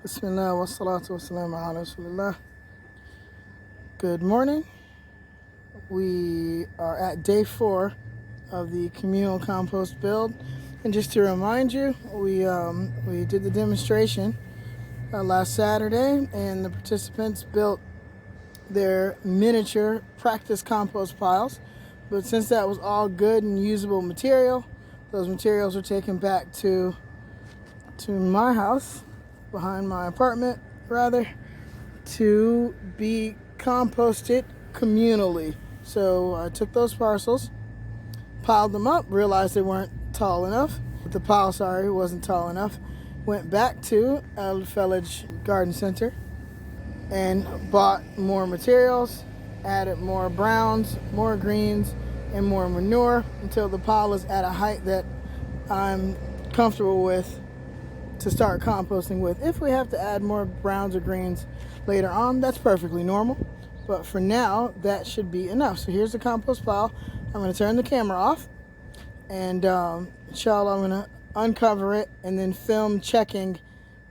Bismillah wa salatu wa salam ala Rasulillah. Good morning. We are at day 4 of the communal compost build. And just to remind you, we did the demonstration last Saturday, and the participants built their miniature practice compost piles. But since that was all good and usable material, those materials were taken back to my house, behind my apartment rather, to be composted communally. So I took those parcels, piled them up, realized they weren't tall enough. The pile, wasn't tall enough. Went back to El Felage Garden Center and bought more materials, added more browns, more greens, and more manure until the pile is at a height that I'm comfortable with to start composting with. If we have to add more browns or greens later on, that's perfectly normal. But for now, that should be enough. So here's the compost pile. I'm going to turn the camera off, and inshallah, I'm going to uncover it and then film checking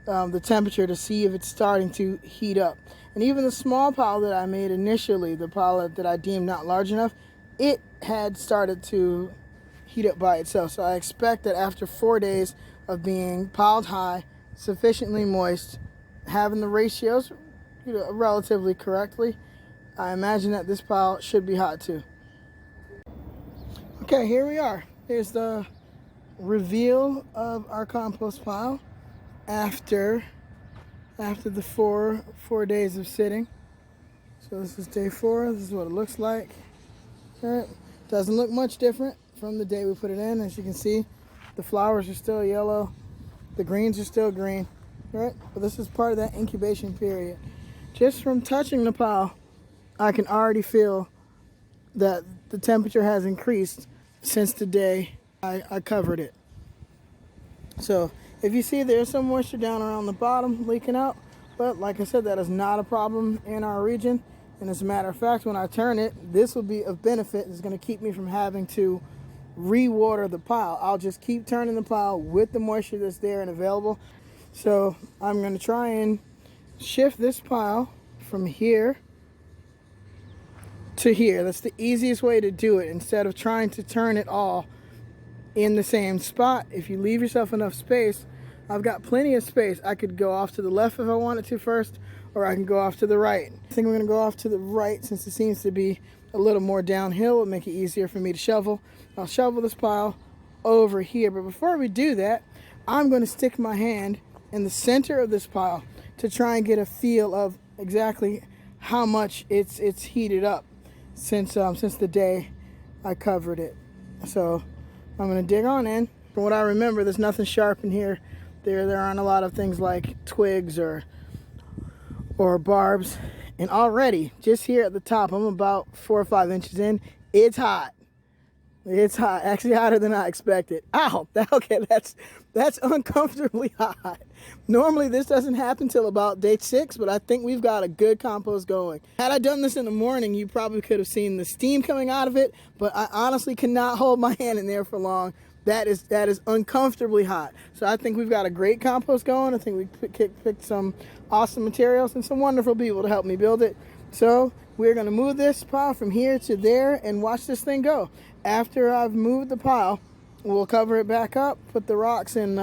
the temperature to see if it's starting to heat up. And even the small pile that I made initially, the pile that I deemed not large enough, it had started to heat up by itself. So I expect that after 4 days of being piled high, sufficiently moist, having the ratios relatively correctly, I imagine that this pile should be hot too. Okay, here we are. Here's the reveal of our compost pile after the four days of sitting. So this is day 4. This is what it looks like. All right. Doesn't look much different from the day we put it in. As you can see, the flowers are still yellow, the greens are still green, right? But this is part of that incubation period. Just from touching the pile, I can already feel that the temperature has increased since the day I covered it. So if you see there's some moisture down around the bottom leaking out, but like I said, that is not a problem in our region. And as a matter of fact, when I turn it, this will be of benefit. It's going to keep me from having to re-water the pile. I'll just keep turning the pile with the moisture that's there and available. So I'm going to try and shift this pile from here to here. That's the easiest way to do it, instead of trying to turn it all in the same spot. If you leave yourself enough space, I've got plenty of space. I could go off to the left if I wanted to first, or I can go off to the right. I think we're going to go off to the right since it seems to be a little more downhill. It'll make it easier for me to shovel. I'll shovel this pile over here. But before we do that, I'm going to stick my hand in the center of this pile to try and get a feel of exactly how much it's heated up since the day I covered it. So I'm going to dig on in. From what I remember, there's nothing sharp in here. There aren't a lot of things like twigs or barbs. And already, just here at the top, I'm about 4 or 5 inches in. It's hot. It's hot. Actually hotter than I expected. Ow! Okay, that's uncomfortably hot. Normally this doesn't happen till about day 6, but I think we've got a good compost going. Had I done this in the morning, you probably could have seen the steam coming out of it, but I honestly cannot hold my hand in there for long. That is uncomfortably hot. So I think we've got a great compost going. I think we picked some awesome materials and some wonderful people to help me build it. So we're going to move this pile from here to there and watch this thing go. After I've moved the pile, we'll cover it back up, put the rocks in,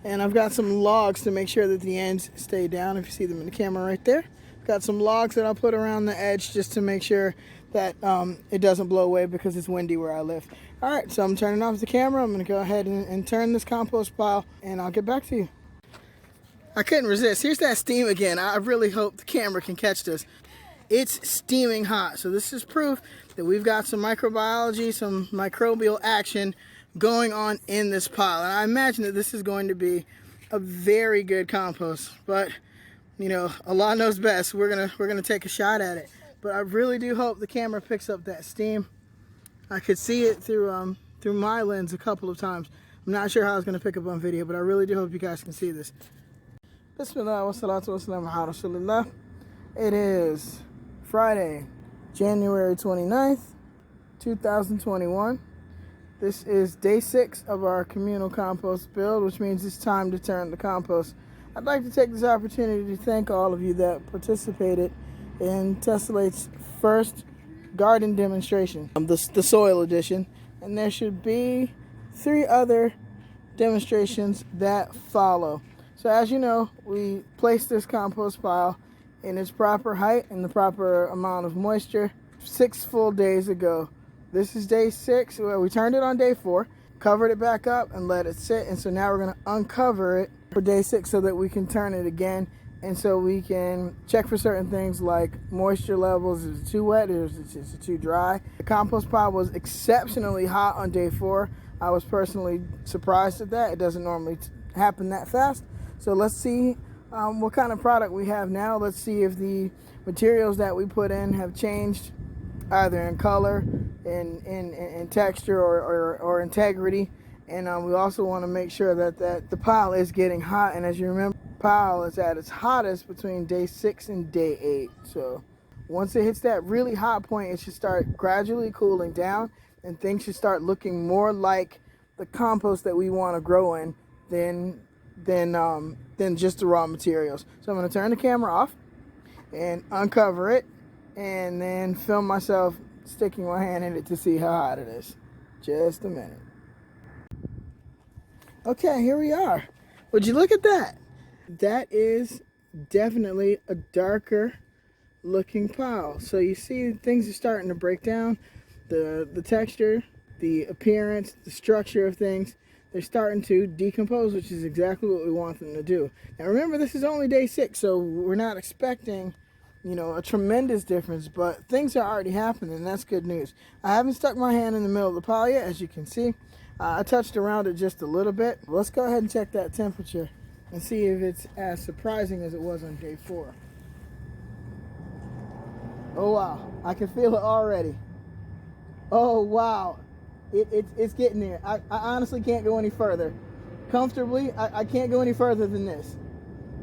and I've got some logs to make sure that the ends stay down. If you see them in the camera right there. Got some logs that I'll put around the edge just to make sure that it doesn't blow away because it's windy where I live. All right, so I'm turning off the camera. I'm going to go ahead and turn this compost pile, and I'll get back to you. I couldn't resist. Here's that steam again. I really hope the camera can catch this. It's steaming hot. So this is proof that we've got some microbiology, some microbial action going on in this pile. And I imagine that this is going to be a very good compost. But, you know, Allah knows best. We're gonna take a shot at it. But I really do hope the camera picks up that steam. I could see it through my lens a couple of times. I'm not sure how I was going to pick up on video, but I really do hope you guys can see this. Bismillah wa salatu wa salam ala Rasulillah. It is Friday, January 29th, 2021. This is day 6 of our communal compost build, which means it's time to turn the compost I'd like to take this opportunity to thank all of you that participated in Tesselate's first garden demonstration, the soil edition, and there should be 3 other demonstrations that follow. So as you know, we placed this compost pile in its proper height and the proper amount of moisture 6 full days ago. This is day 6. Well, we turned it on day 4, covered it back up and let it sit, and so now we're going to uncover it for day 6 so that we can turn it again, and so we can check for certain things like moisture levels. Is it too wet or is it too dry? The compost pile was exceptionally hot on day 4. I was personally surprised at that. It doesn't normally happen that fast. So let's see what kind of product we have now. Let's see if the materials that we put in have changed, either in color, in texture, or integrity. And we also want to make sure that the pile is getting hot. And as you remember, the pile is at its hottest between day 6 and day 8. So once it hits that really hot point, it should start gradually cooling down, and things should start looking more like the compost that we want to grow in than just the raw materials. So I'm going to turn the camera off and uncover it, and then film myself sticking my hand in it to see how hot it is. Just a minute. Okay, here we are. Would you look at that? That is definitely a darker looking pile. So you see things are starting to break down. The texture, the appearance, the structure of things, they're starting to decompose, which is exactly what we want them to do. Now remember, this is only day 6, so we're not expecting, a tremendous difference, but things are already happening, and that's good news. I haven't stuck my hand in the middle of the pile yet, as you can see. I touched around it just a little bit. Let's go ahead and check that temperature and see if it's as surprising as it was on day 4. Oh wow, I can feel it already. Oh wow, it's getting there. I honestly can't go any further. Comfortably, I can't go any further than this.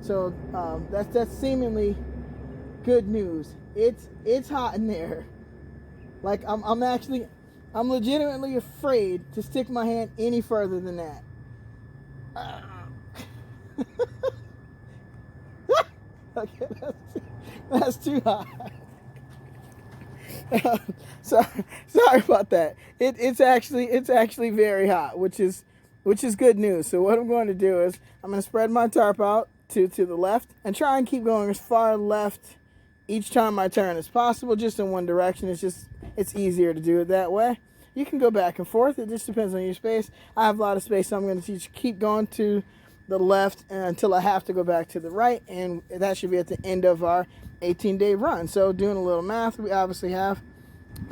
So that's seemingly good news. It's hot in there. Like I'm legitimately afraid to stick my hand any further than that. Okay, that's too hot. Sorry about that. It's actually very hot, which is good news. So what I'm going to do is I'm going to spread my tarp out to the left and try and keep going as far left each time I turn as possible, just in one direction. It's easier to do it that way. You can go back and forth. It just depends on your space. I have a lot of space, so I'm going to keep going to the left until I have to go back to the right, and that should be at the end of our 18-day run. So doing a little math, we obviously have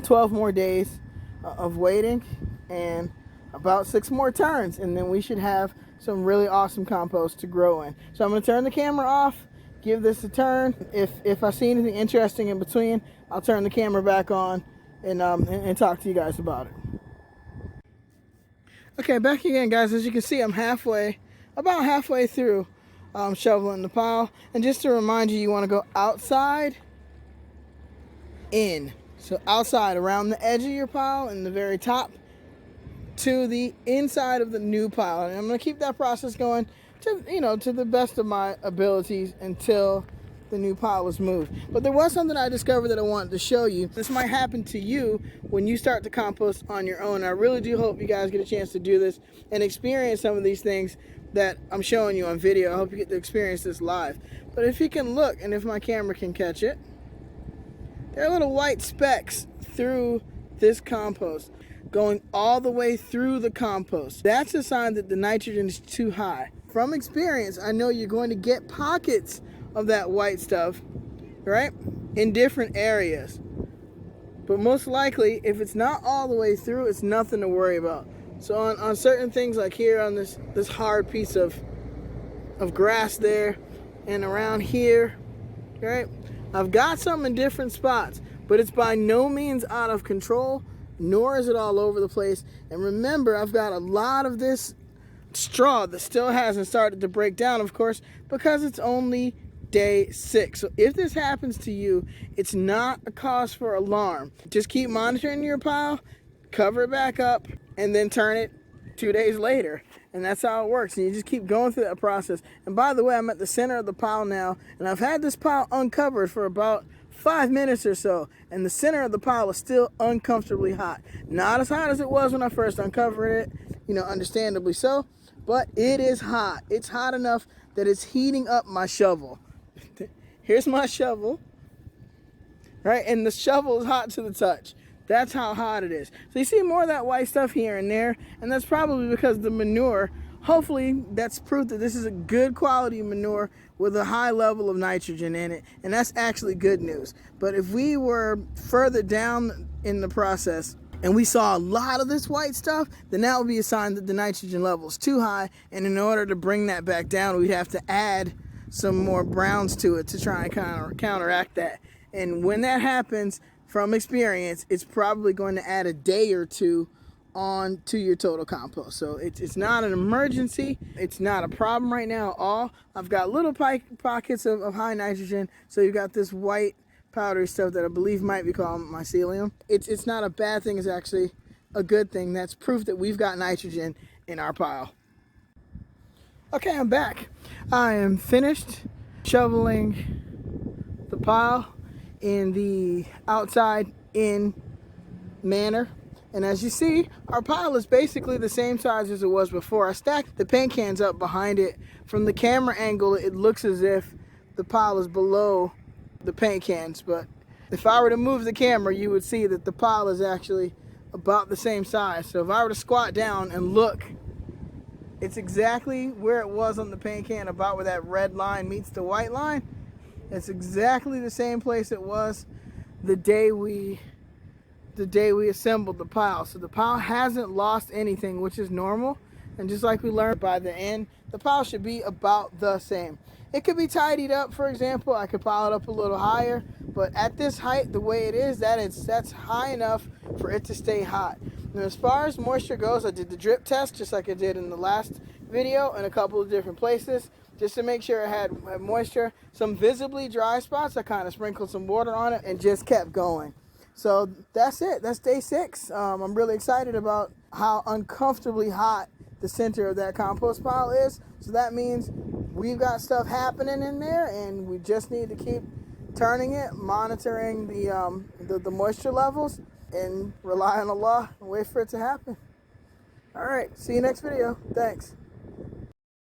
12 more days of waiting and about 6 more turns, and then we should have some really awesome compost to grow in. So I'm going to turn the camera off, give this a turn. If I see anything interesting in between, I'll turn the camera back on and talk to you guys about it. Okay, back again, guys. As you can see, I'm about halfway through shoveling the pile. And just to remind you, you want to go outside, in. So outside, around the edge of your pile and the very top, to the inside of the new pile. And I'm going to keep that process going to the best of my abilities until the new pile is moved. But there was something I discovered that I wanted to show you. This might happen to you when you start to compost on your own. I really do hope you guys get a chance to do this and experience some of these things that I'm showing you on video. I hope you get to experience this live. But if you can look, and if my camera can catch it, there are little white specks through this compost, going all the way through the compost. That's a sign that the nitrogen is too high. From experience, I know you're going to get pockets of that white stuff, right, in different areas. But most likely, if it's not all the way through, it's nothing to worry about. So on certain things, like here on this hard piece of grass there, and around here, right, I've got some in different spots, but it's by no means out of control, nor is it all over the place. And remember, I've got a lot of this straw that still hasn't started to break down, of course, because it's only day 6. So if this happens to you, it's not a cause for alarm. Just keep monitoring your pile, cover it back up, and then turn it 2 days later, And that's how it works. And you just keep going through that process. And by the way, I'm at the center of the pile now, and I've had this pile uncovered for about 5 minutes or so, and the center of the pile is still uncomfortably hot. Not as hot as it was when I first uncovered it, understandably so, but it is hot. It's hot enough that it's heating up my shovel. Here's my shovel, right? And the shovel is hot to the touch. That's how hot it is. So you see more of that white stuff here and there, and that's probably because the manure, hopefully that's proof that this is a good quality manure with a high level of nitrogen in it, and that's actually good news. But if we were further down in the process and we saw a lot of this white stuff, then that would be a sign that the nitrogen level is too high, and in order to bring that back down, we'd have to add some more browns to it to try and counteract that. And when that happens, from experience, it's probably going to add a day or two on to your total compost. So it's not an emergency. It's not a problem right now at all. I've got little pockets of high nitrogen. So you've got this white powdery stuff that I believe might be called mycelium. It's not a bad thing. It's actually a good thing. That's proof that we've got nitrogen in our pile. Okay, I'm back. I am finished shoveling the pile in the outside in manner, and as you see, our pile is basically the same size as it was before. I stacked the paint cans up behind it. From the camera angle, it looks as if the pile is below the paint cans, but if I were to move the camera, you would see that the pile is actually about the same size. So if I were to squat down and look, it's exactly where it was on the paint can, about where that red line meets the white line. It's exactly the same place it was the day we assembled the pile. So the pile hasn't lost anything, which is normal. And just like we learned by the end, the pile should be about the same. It could be tidied up, for example. I could pile it up a little higher, but at this height, the way it is, that's high enough for it to stay hot. And as far as moisture goes, I did the drip test just like I did in the last video in a couple of different places, just to make sure it had moisture. Some visibly dry spots, I kind of sprinkled some water on it and just kept going. So that's it. That's day 6. I'm really excited about how uncomfortably hot the center of that compost pile is. So that means we've got stuff happening in there, and we just need to keep turning it, monitoring the moisture levels, and rely on Allah and wait for it to happen. All right, see you next video. Thanks.